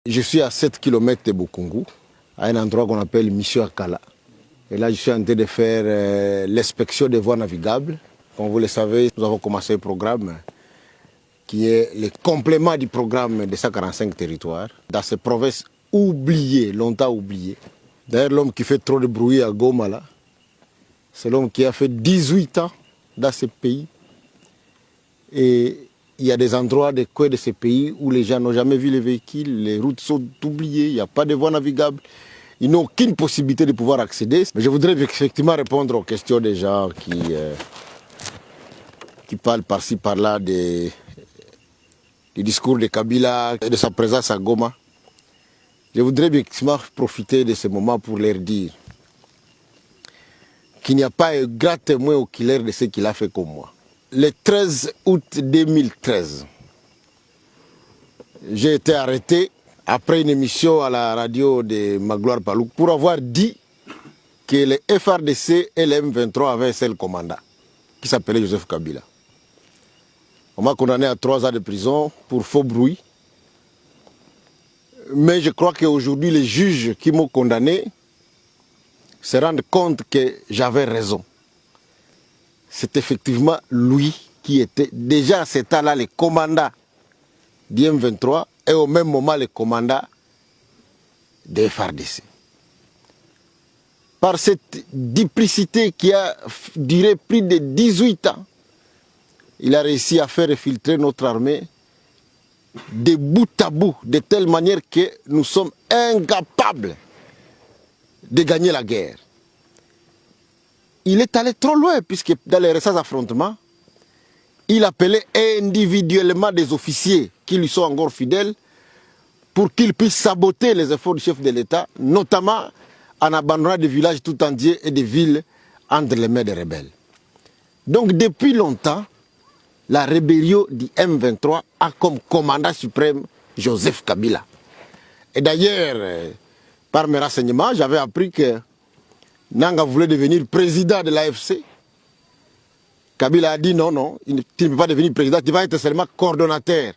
Je suis à 7 km de Bukungu, à un endroit qu'on appelle Mission Akala. Et là, je suis en train de faire l'inspection des voies navigables. Comme vous le savez, nous avons commencé un programme qui est le complément du programme des 145 territoires dans ces provinces oubliées, longtemps oubliées. D'ailleurs, l'homme qui fait trop de bruit à Goma, là, c'est l'homme qui a fait 18 ans dans ce pays. Et il y a des endroits, des coins de ces pays où les gens n'ont jamais vu les véhicules, les routes sont oubliées, il n'y a pas de voies navigables. Ils n'ont aucune possibilité de pouvoir accéder. Mais je voudrais effectivement répondre aux questions des gens qui parlent par-ci, par-là du discours de Kabila et de sa présence à Goma. Je voudrais effectivement profiter de ce moment pour leur dire qu'il n'y a pas un grand témoin oculaire de ce qu'il a fait comme moi. Le 13 août 2013, j'ai été arrêté après une émission à la radio de Magloire Palou pour avoir dit que le FRDC et le M23 avaient un seul commandant qui s'appelait Joseph Kabila. On m'a condamné à 3 ans de prison pour faux bruit. Mais je crois qu'aujourd'hui, les juges qui m'ont condamné se rendent compte que j'avais raison. C'est effectivement lui qui était déjà à cet temps-là le commandant du M23 et au même moment le commandant des FARDC. Par cette duplicité qui a duré plus de 18 ans, il a réussi à faire filtrer notre armée de bout à bout, de telle manière que nous sommes incapables de gagner la guerre. Il est allé trop loin, puisque dans les récents affrontements, il appelait individuellement des officiers qui lui sont encore fidèles pour qu'ils puissent saboter les efforts du chef de l'État, notamment en abandonnant des villages tout entiers et des villes entre les mains des rebelles. Donc depuis longtemps, la rébellion du M23 a comme commandant suprême Joseph Kabila. Et d'ailleurs, par mes renseignements, j'avais appris que Nanga voulait devenir président de l'AFC. Kabila a dit non, tu ne peux pas devenir président, tu vas être seulement coordonnateur.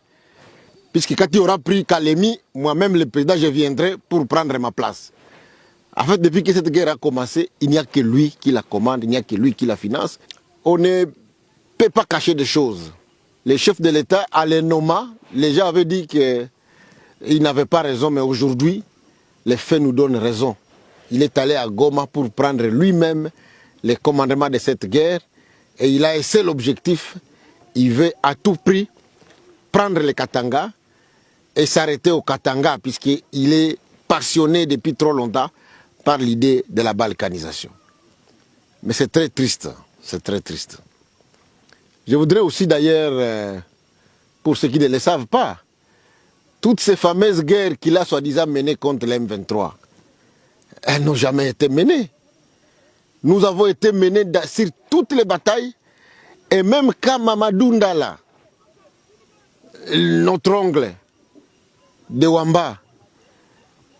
Puisque quand tu auras pris Kalemi, moi-même le président, je viendrai pour prendre ma place. En fait, depuis que cette guerre a commencé, il n'y a que lui qui la commande, il n'y a que lui qui la finance. On ne peut pas cacher des choses. Les chefs de l'État, à les nommer, les gens avaient dit qu'ils n'avaient pas raison, mais aujourd'hui, les faits nous donnent raison. Il est allé à Goma pour prendre lui-même le commandement de cette guerre et il a un seul objectif, il veut à tout prix prendre le Katanga et s'arrêter au Katanga puisqu'il est passionné depuis trop longtemps par l'idée de la balkanisation. Mais c'est très triste, c'est très triste. Je voudrais aussi d'ailleurs, pour ceux qui ne le savent pas, toutes ces fameuses guerres qu'il a soi-disant menées contre l'M23, elles n'ont jamais été menées. Nous avons été menés sur toutes les batailles. Et même quand Mamadou Ndala, notre oncle de Wamba,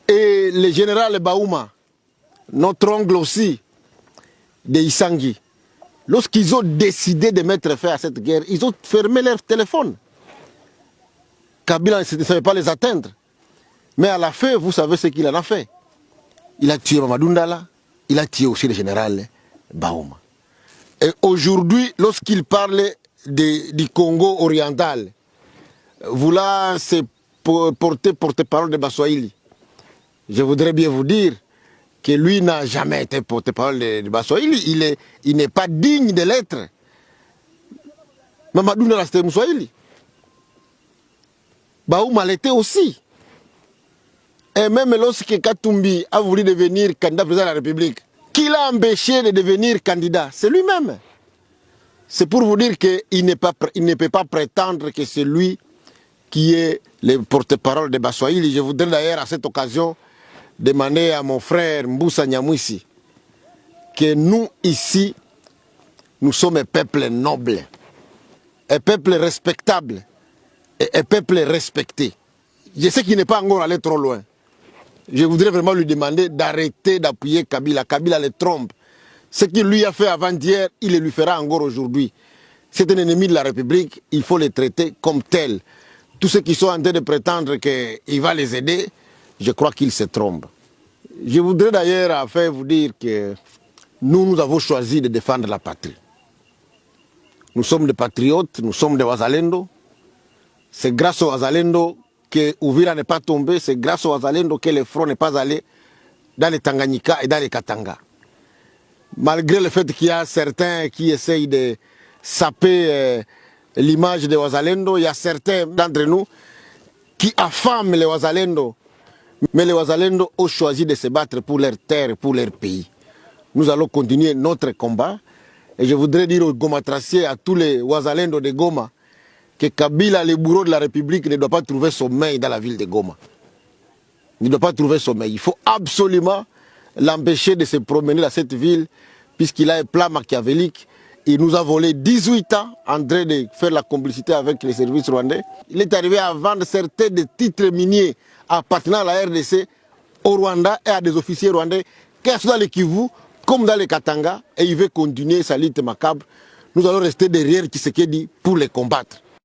et le général Baouma, notre oncle aussi de Isangi, lorsqu'ils ont décidé de mettre fin à cette guerre, ils ont fermé leur téléphone. Kabila ne savait pas les atteindre. Mais à la fin, vous savez ce qu'il en a fait. Il a tué Mamadou Ndala, il a tué aussi le général Baouma. Et aujourd'hui, lorsqu'il parle du Congo oriental, vouloir se porte-parole de Baswahili, je voudrais bien vous dire que lui n'a jamais été porte-parole de Baswahili. Il n'est pas digne de l'être. Mamadou Ndala, c'était Mousswahili. Baouma l'était aussi. Et même lorsque Katumbi a voulu devenir candidat président de la République, qui l'a empêché de devenir candidat? C'est lui-même. C'est pour vous dire qu'il ne peut pas prétendre que c'est lui qui est le porte-parole de Baswahili. Je voudrais d'ailleurs à cette occasion demander à mon frère Mboussa Nyamwisi que nous ici, nous sommes un peuple noble, un peuple respectable et un peuple respecté. Je sais qu'il n'est pas encore allé trop loin. Je voudrais vraiment lui demander d'arrêter d'appuyer Kabila. Kabila le trompe. Ce qu'il lui a fait avant-hier, il le lui fera encore aujourd'hui. C'est un ennemi de la République, il faut le traiter comme tel. tous ceux qui sont en train de prétendre qu'il va les aider, je crois qu'ils se trompent. Je voudrais d'ailleurs enfin vous dire que nous avons choisi de défendre la patrie. Nous sommes des patriotes, nous sommes des Wazalendo. C'est grâce aux Wazalendo que Uvira n'est pas tombé, c'est grâce aux Wazalendo que le front n'est pas allé dans les Tanganyika et dans les Katanga. Malgré le fait qu'il y a certains qui essayent de saper l'image des Wazalendo, il y a certains d'entre nous qui affament les Wazalendo. Mais les Wazalendo ont choisi de se battre pour leur terre, pour leur pays. Nous allons continuer notre combat. Et je voudrais dire aux Gomatraciers, à tous les Wazalendo de Goma, que Kabila, le bourreau de la République, ne doit pas trouver sommeil dans la ville de Goma. Il ne doit pas trouver sommeil. Il faut absolument l'empêcher de se promener dans cette ville, puisqu'il a un plan machiavélique. Il nous a volé 18 ans en train de faire la complicité avec les services rwandais. Il est arrivé à vendre certains des titres miniers appartenant à la RDC au Rwanda et à des officiers rwandais, que ce soit dans le Kivu, comme dans les Katanga, et il veut continuer sa lutte macabre. Nous allons rester derrière Tshisekedi pour les combattre.